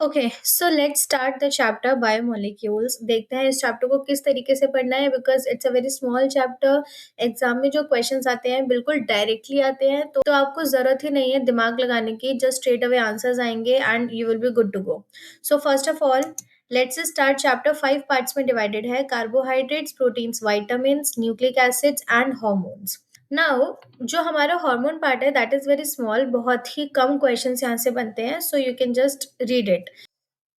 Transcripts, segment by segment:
Okay, so let's start the chapter biomolecules. देखते हैं इस चैप्टर को किस तरीके से पढ़ना है, because it's a very small chapter. Exam में जो क्वेश्चंस आते हैं बिल्कुल डायरेक्टली आते हैं, तो आपको जरूरत ही नहीं है दिमाग लगाने की, जस्ट स्ट्रेट अवे आंसर्स आएंगे and you will be good to go. So first of all let's start. Chapter 5 parts में डिवाइडेड है: carbohydrates, proteins, vitamins, nucleic acids and hormones. Now जो हमारा हार्मोन पार्ट है दैट इज वेरी स्मॉल, बहुत ही कम questions यहाँ से बनते हैं, so you can just read it.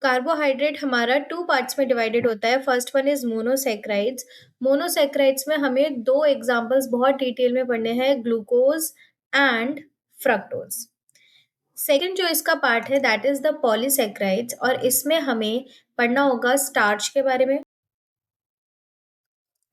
Carbohydrate हमारा 2 पार्ट्स में डिवाइडेड होता है। First one is monosaccharides. Monosaccharides में हमें दो एग्जांपल्स बहुत डिटेल में पढ़ने हैं: ग्लूकोज एंड फ्रक्टोज। सेकंड जो इसका पार्ट है दैट इज द पॉलीसेक्राइड्स, और इसमें हमें पढ़ना होगा स्टार्च के बारे में।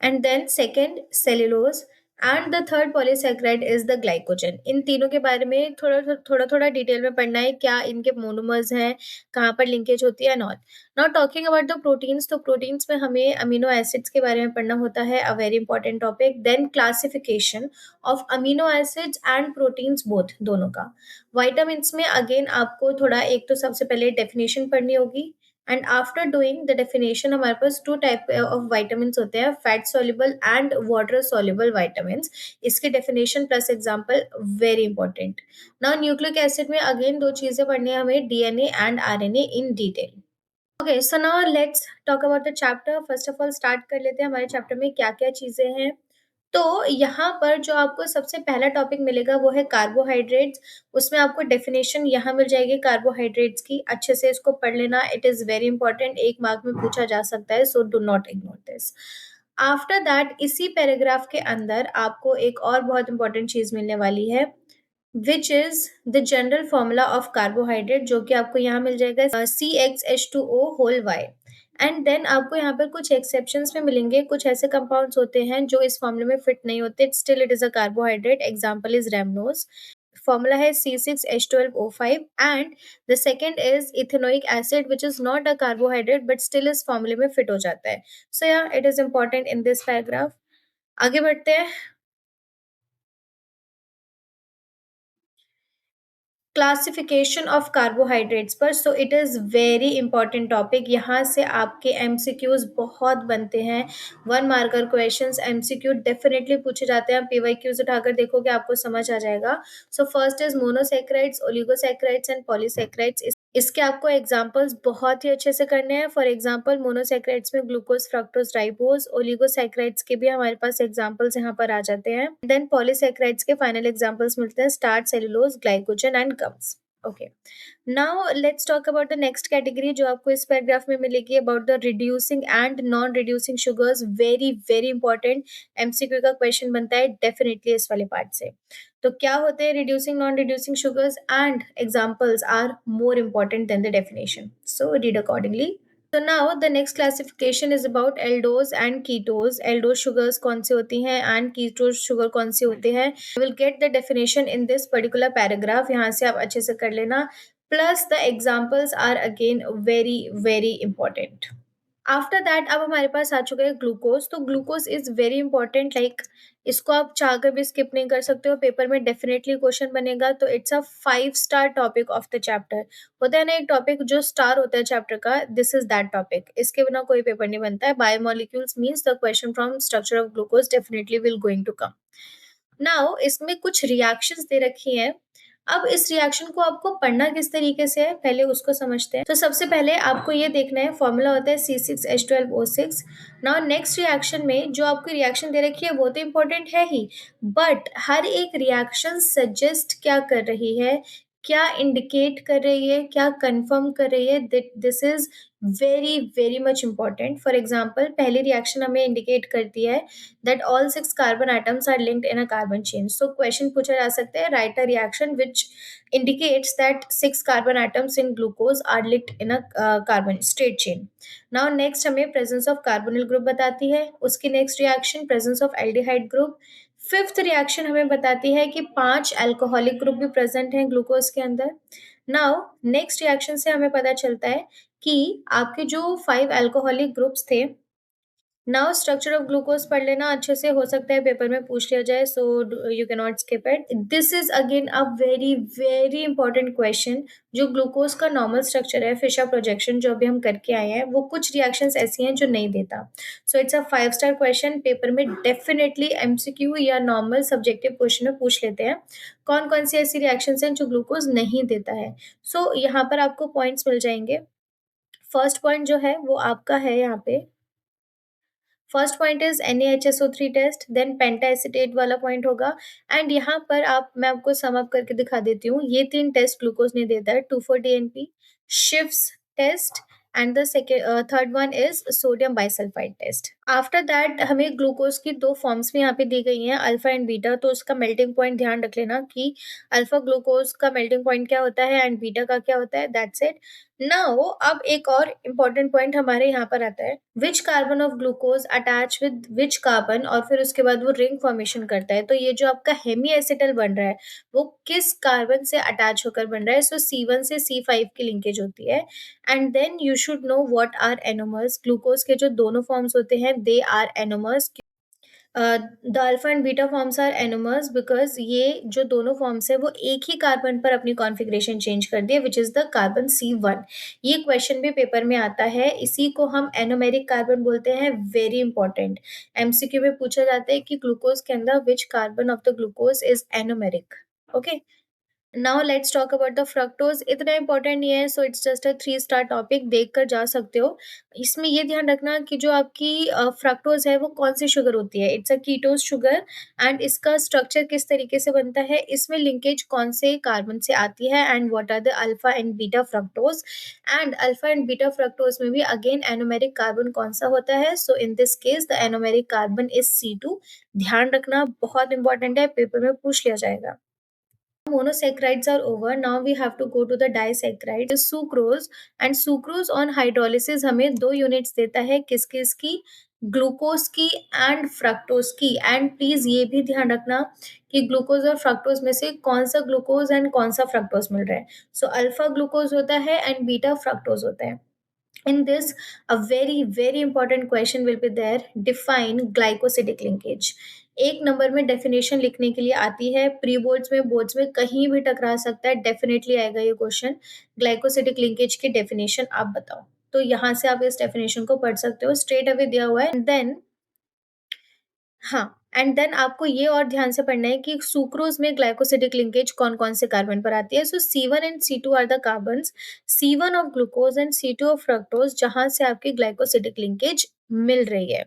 And then second cellulose, and the third polysaccharide is the glycogen. इन तीनों के बारे में थोड़ा थोड़ा थोड़ा डिटेल में पढ़ना है, क्या इनके मोनोमर्स हैं, कहाँ पर लिंकेज होती है, not. Now talking about the proteins, तो प्रोटीन्स में हमें अमीनो एसिड्स के बारे में पढ़ना होता है, a very important topic. Then classification of amino acids and proteins both, दोनों का। वाइटामिन्स में अगेन आपको थोड़ा, एक तो सबसे पहले डेफिनेशन पढ़नी होगी, and after doing the definition हमारे पास टू टाइप ऑफ वाइटामिन होते हैं: fat soluble and water soluble vitamin. इसकी definition plus example very important. Now nucleic acid में अगेन दो चीजें पढ़नी है हमें: DNA and RNA in detail. Okay, so now let's talk about the chapter. First of all start कर लेते हैं हमारे चैप्टर में क्या क्या चीजें हैं। तो यहाँ पर जो आपको सबसे पहला टॉपिक मिलेगा वो है कार्बोहाइड्रेट्स। उसमें आपको डेफिनेशन यहाँ मिल जाएगी कार्बोहाइड्रेट्स की, अच्छे से इसको पढ़ लेना, इट इज वेरी इंपॉर्टेंट, एक मार्क में पूछा जा सकता है, so do not ignore this. After that इसी पैराग्राफ के अंदर आपको एक और बहुत इंपॉर्टेंट चीज मिलने वाली है, which is the general formula of carbohydrate, जो कि आपको यहाँ मिल जाएगा CxH2O whole Y। And then आपको यहाँ पर कुछ एक्सेप्शंस में मिलेंगे, कुछ ऐसे कंपाउंड्स होते हैं जो इस फॉर्मूले में फिट नहीं होते, still it is a carbohydrate. Example is rhamnose. Formula है C6H12O5, and the second is ethanoic acid which is not a carbohydrate but still इस फॉर्मूले में फिट हो जाता है। सो या it is important in this paragraph. आगे बढ़ते हैं। क्लासिफिकेशन ऑफ कार्बोहाइड्रेट्स पर, so it is very important topic. यहाँ से आपके एमसीक्यूज बहुत बनते हैं, 1 मार्कर क्वेश्चंस एमसीक्यू डेफिनेटली पूछे जाते हैं। पीवाईक्यूज उठाकर देखोगे आपको समझ आ जाएगा। So first is monosaccharides, oligosaccharides and polysaccharides. इसके आपको एग्जांपल्स बहुत ही अच्छे से करने हैं। फॉर एग्जांपल मोनोसेक्राइड्स में ग्लूकोज, फ्रक्टोज, राइबोज। ओलिगोसेक्राइड्स के भी हमारे पास एग्जांपल्स यहाँ पर आ जाते हैं। देन पॉलीसेक्राइड्स के फाइनल एग्जांपल्स मिलते हैं: starch, cellulose, glycogen and gums. Okay, now let's talk about the next category जो आपको इस पैराग्राफ में मिलेगी, about the reducing and non reducing sugars. Very very important, MCQ का क्वेश्चन बनता है डेफिनेटली इस वाले पार्ट से। तो क्या होते हैं reducing non reducing sugars, and examples are more important than the definition, so read accordingly. So now the next classification is about aldose and ketose. Aldose sugars कौन सी होती हैं and ketose sugar कौन सी होती है, you will get the definition in this particular paragraph, यहाँ से आप अच्छे से कर लेना, plus the examples are again very very important. After that अब हमारे पास आ चुका है ग्लूकोज। तो glucose is very important, like इसको आप चाहकर भी स्किप नहीं कर सकते हो, पेपर में डेफिनेटली क्वेश्चन बनेगा। तो it's a 5 star topic of the chapter. होता है ना एक टॉपिक जो स्टार होता है चैप्टर का, दिस इज दैट टॉपिक, इसके बिना कोई पेपर नहीं बनता है। Biomolecules means the question from structure of glucose definitely will going to come. Now इसमें कुछ रिएक्शंस दे रखी हैं। अब इस रिएक्शन को आपको पढ़ना किस तरीके से है, पहले उसको समझते हैं। तो सबसे पहले आपको ये देखना है, फॉर्मूला होता है C6H12O6। नाउ नेक्स्ट रिएक्शन में जो आपको रिएक्शन दे रखी है वो तो इंपॉर्टेंट है ही, बट हर एक रिएक्शन सजेस्ट क्या कर रही है, क्या इंडिकेट कर रही है, क्या कंफर्म कर रही है, this is very very much important. For example पहली रिएक्शन हमें इंडिकेट करती है that all 6 carbon atoms are linked in a carbon chain. So question पूछा जा सकता है, write a reaction which indicates that 6 carbon atoms in glucose are linked in a carbon straight chain. Now next हमें presence of carbonyl group बताती है, उसकी next reaction presence of aldehyde group। Fifth reaction हमें बताती है कि 5 alcoholic group भी present हैं ग्लूकोज के अंदर। नाउ नेक्स्ट रिएक्शन से हमें पता चलता है कि आपके जो 5 अल्कोहलिक ग्रुप्स थे नाउ स्ट्रक्चर ऑफ ग्लूकोज पढ़ लेना अच्छे से, हो सकता है पेपर में पूछ लिया जाए, so you can not skip it. This is again a very very important question. जो ग्लूकोज का नॉर्मल स्ट्रक्चर है, फिशर प्रोजेक्शन जो अभी हम करके आए हैं, वो कुछ रिएक्शंस ऐसी हैं जो नहीं देता। So it's a 5 star question, paper में डेफिनेटली एमसीक्यू या नॉर्मल सब्जेक्टिव क्वेश्चन में पूछ लेते हैं कौन कौन सी ऐसी रिएक्शंस हैं जो ग्लूकोज नहीं देता है। सो यहाँ पर आपको पॉइंट्स मिल जाएंगे। फर्स्ट पॉइंट जो है वो आपका है यहाँ पे, first point is NaHSO3 test, then pentaacetate वाला पॉइंट होगा। एंड यहाँ पर आप, मैं आपको सम अप करके दिखा देती हूँ, ये 3 टेस्ट ग्लूकोज नहीं देता है, 2,4-DNP, Schiff's test, and the second third one is sodium bisulphide test. After that हमें ग्लूकोज की 2 फॉर्म्स में यहाँ पे दी गई हैं, अल्फा एंड बीटा। तो उसका मेल्टिंग पॉइंट ध्यान रख लेना कि अल्फा ग्लूकोज का मेल्टिंग पॉइंट क्या होता है एंड बीटा का क्या होता है, दैट्स इट। नाउ अब एक और इम्पॉर्टेंट पॉइंट हमारे यहाँ पर आता है, which carbon of glucose attach with which carbon, और फिर उसके बाद वो रिंग फॉर्मेशन करता है। तो ये जो आपका हेमी एसिटल बन रहा है वो किस कार्बन से अटैच होकर बन रहा है। सो C1 से C5 की लिंकेज होती है। And then you should know what are anomers. Glucose के जो दोनों फॉर्म्स होते हैं they are anomers. The alpha and beta forms are anomers because ये जो दोनों फॉर्म्स है वो एक ही कार्बन पर अपनी कॉन्फ़िगरेशन चेंज कर दिए, विच इज द कार्बन C1। ये क्वेश्चन भी पेपर में आता है, इसी को हम एनोमेरिक कार्बन बोलते हैं। वेरी इंपॉर्टेंट, एमसीक्यू में पूछा जाता है कि ग्लूकोज के अंदर which carbon of the glucose is anomeric. Okay, now let's talk about the fructose. इतना इंपॉर्टेंट नहीं है, so it's just a 3 star topic, देख कर जा सकते हो। इसमें ये ध्यान रखना कि जो आपकी फ्रक्टोज है वो कौन सी शुगर होती है। It's a कीटोज sugar. एंड इसका स्ट्रक्चर किस तरीके से बनता है, इसमें लिंकेज कौन से कार्बन से आती है, and what are the alpha and beta fructose. And alpha and beta fructose में भी अगेन एनोमेरिक कार्बन कौन सा होता है। So in this case the anomeric carbon is C2। ध्यान रखना, बहुत इंपॉर्टेंट है, पेपर में पूछ लिया जाएगा। Monosaccharides are over. Now we have to go to the disaccharides. Sucrose, and sucrose on hydrolysis हमें 2 यूनिट्स देता है, किस किस की, ग्लूकोज की एंड फ्रक्टोज की। एंड प्लीज ये भी ध्यान रखना कि ग्लूकोज और फ्रक्टोज में से कौन सा ग्लूकोज एंड कौन सा फ्रक्टोज मिल रहा है। सो अल्फा ग्लूकोज होता है एंड बीटा फ्रक्टोज होता है। In this, a very very important question will be there. Define glycosidic linkage. एक नंबर में डेफिनेशन लिखने के लिए आती है, प्री बोर्ड्स में, बोर्ड्स में कहीं भी टकरा सकता है, डेफिनेटली आएगा ये क्वेश्चन। ग्लाइकोसिडिक लिंकेज की डेफिनेशन आप बताओ। तो यहाँ से आप इस डेफिनेशन को पढ़ सकते हो, स्ट्रेट अवे दिया हुआ है। देन हाँ, एंड देन आपको ये और ध्यान से पढ़ना है कि सुक्रोज में ग्लाइकोसिडिक लिंकेज कौन-कौन से कार्बन पर आती है। So C1 and C2 are the carbons, C1 of glucose and C2 of fructose, जहाँ से आपकी ग्लाइकोसिडिक लिंकेज मिल रही है।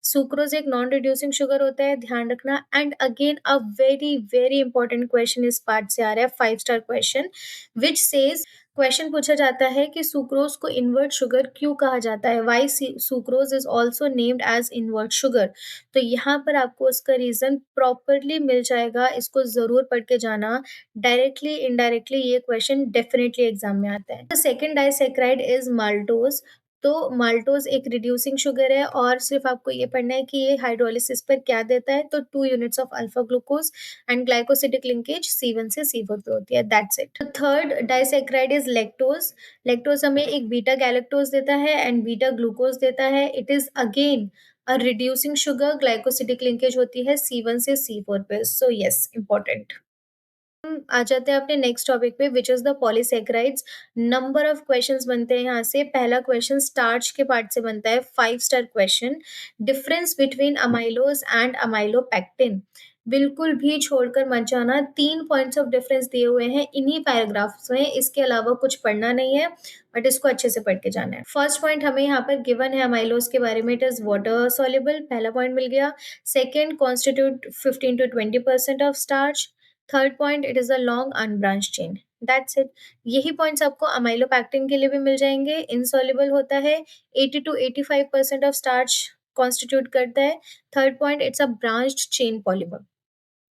सुक्रोज एक नॉन रिड्यूसिंग शुगर होता है, ध्यान रखना। And again a very very important question इस पार्ट से आ रहा है, 5 star question, which says, question पूछा जाता है कि सुक्रोज को इन्वर्ट शुगर क्यों कहा जाता है, why sucrose is also named as invert sugar. तो यहाँ पर आपको उसका रीजन प्रॉपरली मिल जाएगा, इसको जरूर पढ़ के जाना। डायरेक्टली इनडायरेक्टली ये क्वेश्चन डेफिनेटली एग्जाम में आता है। Second disaccharide is maltose. तो माल्टोज एक रिड्यूसिंग शुगर है, और सिर्फ आपको ये पढ़ना है कि ये हाइड्रोलिसिस पर क्या देता है। तो 2 units of alpha glucose and glycosidic linkage C1 से C4 पे होती है, that's it. Third disaccharide is lactose. Lactose हमें एक बीटा गैलेक्टोज देता है एंड बीटा ग्लूकोज देता है। It is again a reducing sugar, glycosidic linkage होती है C1 से C4 पे। So yes, important. आ जाते हैं अपने नेक्स्ट टॉपिक पे, विच is the polysaccharides. Number of questions बनते हैं यहाँ से। पहला क्वेश्चन स्टार्च के पार्ट से बनता है, 5 star question. Difference between amylose and amylopectin. बिल्कुल भी छोड़कर मत जाना, 3 पॉइंट्स ऑफ डिफरेंस दिए हुए हैं इन्हीं पैराग्राफ्स में, इसके अलावा कुछ पढ़ना नहीं है, बट इसको अच्छे से पढ़ के जाना है। फर्स्ट पॉइंट हमें यहाँ पर गिवन है अमाइलोज के बारे में, इट इज वाटर सॉल्युबल, पहला पॉइंट मिल गया। Second, constitute 15 to 20% of starch. Third point, it is a long unbranch chain, that's it. यही पॉइंट्स आपको अमाइलोपैक्टिन के लिए भी मिल जाएंगे। इनसॉल्युबल होता है, 80 to 85% ऑफ स्टार्च कॉन्स्टिट्यूट करता है। Third point, it's a branched chain polymer.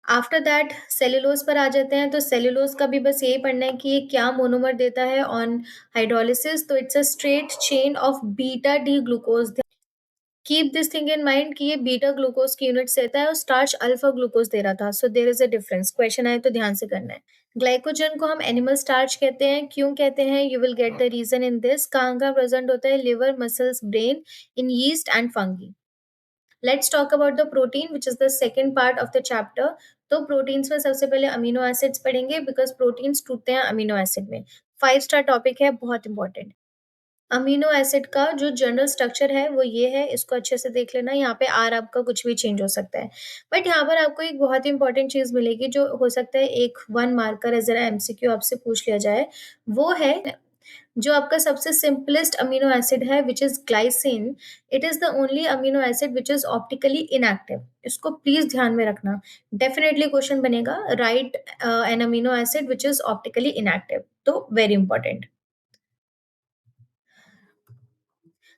After that cellulose पर आ जाते हैं। तो सेल्यूलोज का भी बस यही पढ़ना है कि ये क्या मोनोमर देता है ऑन हाइड्रोलिसिस। तो it's a straight chain of beta D glucose. Keep this thing in mind कि ये बीटा ग्लूकोज की यूनिट्स देता है और स्टार्च अल्फा ग्लूकोज दे रहा था। So there is a difference, question आए तो ध्यान से करना है। ग्लाइकोजन को हम एनिमल स्टार्च कहते हैं, क्यों कहते हैं, you will get the reason in this. कहाँ कहाँ प्रेजेंट होता है, liver, muscles, brain, in yeast and fungi. Let's talk about the protein which is the second part of the chapter. तो प्रोटीन्स में सबसे पहले अमीनो एसिड्स पढ़ेंगे because proteins टूटते हैं अमीनो एसिड में। 5 स्टार टॉपिक है, बहुत इंपॉर्टेंट। अमीनो एसिड का जो जनरल स्ट्रक्चर है वो ये है, इसको अच्छे से देख लेना। यहाँ पे आर आपका कुछ भी चेंज हो सकता है, बट यहाँ पर आपको एक बहुत ही इंपॉर्टेंट चीज मिलेगी जो हो सकता है एक वन मार्कर है, जरा एमसीक्यू आपसे पूछ लिया जाए। वो है जो आपका सबसे सिंपलेस्ट अमीनो एसिड है which is glycine. It is the only amino acid which is optically inactive. इसको प्लीज ध्यान में रखना, डेफिनेटली क्वेश्चन बनेगा। Right an amino acid which is optically inactive, तो वेरी इंपॉर्टेंट।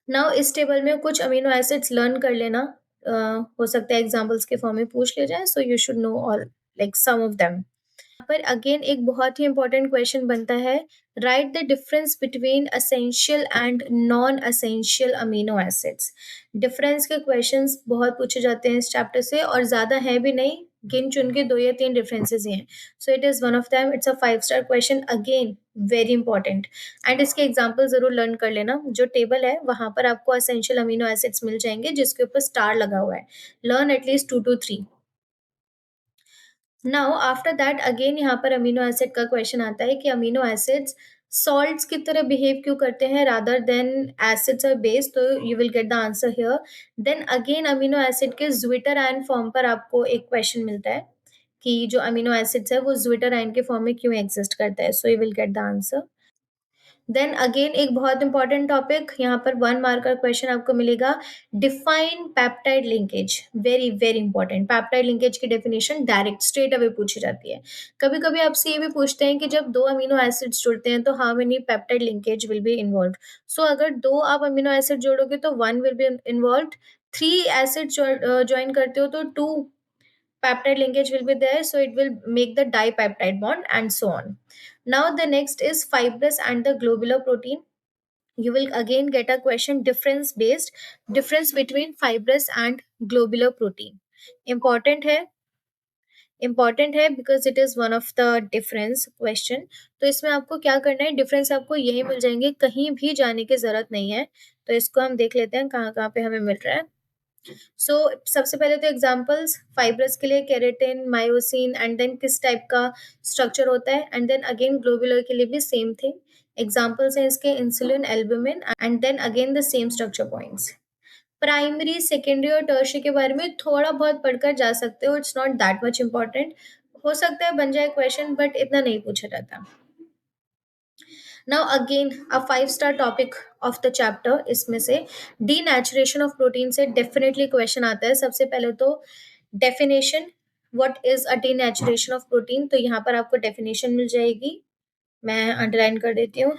नाउ इस टेबल में कुछ अमीनो एसिड्स लर्न कर लेना। हो सकता है एग्जाम्पल्स के फॉर्म में पूछ लिया जाए, so you should know all like some of them. पर अगेन एक बहुत ही इंपॉर्टेंट क्वेश्चन बनता है, right the difference between essential and non essential amino acids. Difference के क्वेश्चंस बहुत पूछे जाते हैं इस चैप्टर से, और ज्यादा है भी नहीं, गिन चुन के 2 या 3 डिफरेंसेस ही हैं। So it is one of them, it's a 5 star question, again very important. And इसके एग्जाम्पल जरूर लर्न कर लेना। जो टेबल है वहां पर आपको असेंशियल अमीनो एसिड्स मिल जाएंगे जिसके ऊपर स्टार लगा हुआ है। Learn at least 2 to 3। Now after that again यहाँ पर अमीनो एसिड का क्वेश्चन आता है कि अमीनो एसिड्स सॉल्ट्स की तरह बिहेव क्यों करते हैं रादर देन एसिड्स और बेस। तो you will get the answer here. Then again amino acid के ज्विटर आयन फॉर्म पर आपको एक क्वेश्चन मिलता है कि जो अमीनो एसिड्स है वो ज्विटर आयन के फॉर्म में क्यों एग्जिस्ट करता है। So you will get the answer. Then again एक बहुत इंपॉर्टेंट टॉपिक, यहाँ पर 1 मार्कर क्वेश्चन आपको मिलेगा, define peptide linkage. Very very important. Peptide linkage की डेफिनेशन डायरेक्ट स्ट्रेट अवे पूछी जाती है। कभी कभी आपसे ये भी पूछते हैं कि जब 2 अमीनो एसिड्स जुड़ते हैं तो how many peptide linkage will be involve. So अगर 2 आप अमीनो एसिड जोड़ोगे तो 1 will be involve. 3 acid join करते हो तो 2 peptide linkage will be there, so it will make the dipeptide bond and so on. Now the next is fibrous and the globular protein. You will again get a question difference based, difference between fibrous and globular protein। important है, important है because it is one of the difference question। तो इसमें आपको क्या करना है, difference आपको यही मिल जाएंगे, कहीं भी जाने की जरूरत नहीं है। तो इसको हम देख लेते हैं कहाँ कहाँ पे हमें मिल रहा है। सो सबसे पहले तो एग्जांपल्स, फाइब्रस के लिए केराटिन, मायोसिन, एंड देन किस टाइप का स्ट्रक्चर होता है, एंड देन अगेन ग्लोबुलर के लिए भी सेम थिंग। एग्जांपल्स हैं इसके insulin, albumin, and then again the same structure points. Primary, secondary और टर्शियरी के बारे में थोड़ा बहुत पढ़कर जा सकते हो, it's not that much important. हो सकता है बन जाए क्वेश्चन, बट इतना नहीं पूछा जाता। Now again a 5 star topic of the chapter, इसमें से डीनेचुरेशन ऑफ प्रोटीन से डेफिनेटली क्वेश्चन आता है। सबसे पहले तो definition, what is a denaturation of protein, तो यहाँ पर आपको डेफिनेशन मिल जाएगी, मैं अंडरलाइन कर देती हूँ।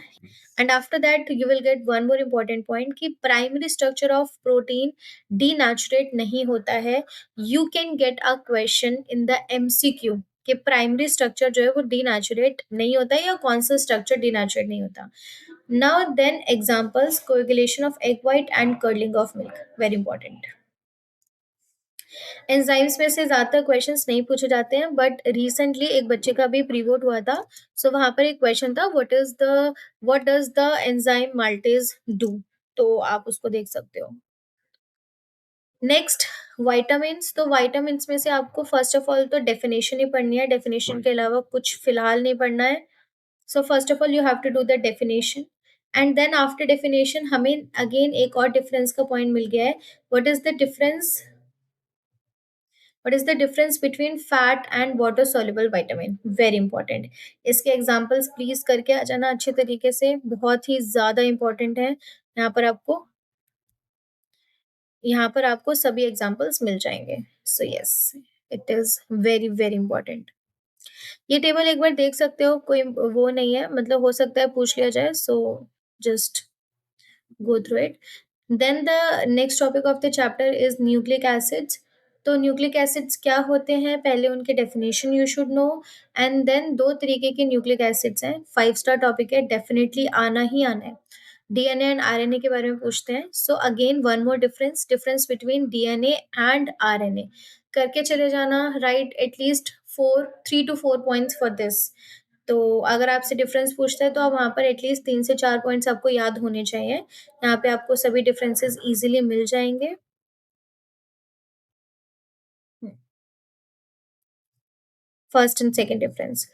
And after that you will get one more important point कि प्राइमरी स्ट्रक्चर ऑफ प्रोटीन डीनेचुरेट नहीं होता है। You can get a question in the MCQ कि प्राइमरी स्ट्रक्चर जो है वो डीनेचुरेट नहीं होता है या कौन सा स्ट्रक्चर डीनेचुरेट नहीं होता। Now then examples, coagulation of egg white and curdling of milk, very important. Enzymes में से ज्यादातर क्वेश्चंस नहीं पूछे जाते हैं, बट रिसेंटली एक बच्चे का भी प्री बोर्ड हुआ था। सो वहां पर एक क्वेश्चन था, what does the enzyme maltase do. तो आप उसको देख सकते हो। Next, vitamins. तो वाइटामिन्स में से आपको फर्स्ट ऑफ ऑल तो डेफिनेशन ही पढ़नी है, डेफिनेशन के अलावा कुछ फिलहाल नहीं पढ़ना है। So first of all you have to do the definition, and then after definition हमें अगेन एक और डिफरेंस का पॉइंट मिल गया है। What is the difference, what is the difference between fat and water soluble vitamin, very important। इसके examples please करके आ जाना अच्छे तरीके से, बहुत ही ज्यादा इंपॉर्टेंट है। यहाँ पर आपको सभी एग्जांपल्स मिल जाएंगे। So yes, it is very very important. ये टेबल एक बार देख सकते हो, कोई वो नहीं है, मतलब हो सकता है पूछ लिया जाए, so just go through it। Then the next topic of the chapter is nucleic acids। तो न्यूक्लिक एसिड्स क्या होते हैं, पहले उनके definition you should know. And then 2 तरीके के न्यूक्लिक एसिड्स हैं, 5 स्टार टॉपिक है, डेफिनेटली आना ही आना है। डीएनए एंड आरएनए के बारे में पूछते हैं। So again one more difference, difference between DNA and RNA करके चले जाना। Right at least 3 to 4 points for this. तो अगर आपसे डिफरेंस पूछता है तो आप वहाँ पर एटलीस्ट 3 से 4 पॉइंट्स आपको याद होने चाहिए। यहाँ पे आपको सभी डिफरेंसेस इजीली मिल जाएंगे। First and second difference.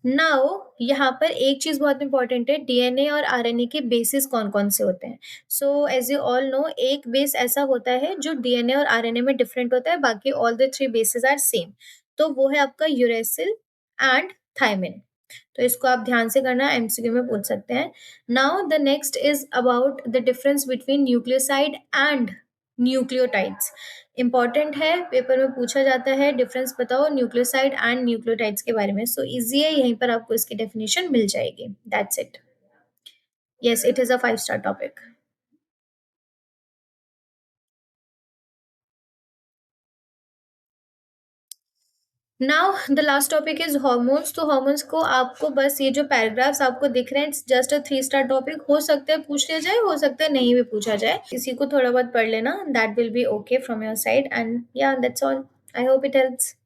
Now यहाँ पर एक चीज बहुत इंपॉर्टेंट है, डीएनए और आरएनए के बेसिस कौन कौन से होते हैं। So as you all know, एक बेस ऐसा होता है जो डीएनए और आरएनए में डिफरेंट होता है, बाकी all the three bases are same. तो वो है आपका यूरेसिल एंड थायमिन। तो इसको आप ध्यान से करना, एमसीक्यू में पूछ सकते हैं। Now the next is about the difference between nucleoside and nucleotides. Important है, पेपर में पूछा जाता है, डिफरेंस बताओ न्यूक्लियोसाइड एंड न्यूक्लियोटाइड्स के बारे में। सो इजी है, यहीं पर आपको इसकी डेफिनेशन मिल जाएगी। That's it. Yes, it is a 5 star topic. Now the last topic is hormones. तो हॉर्मोन्स को आपको बस ये जो पैराग्राफ्स आपको दिख रहे हैं, जस्ट अ 3 स्टार टॉपिक। हो सकता है पूछ लिया जाए, हो सकता है नहीं भी पूछा जाए, इसी को थोड़ा बहुत पढ़ लेना, that will be okay from your side. And या that's all. I hope it helps.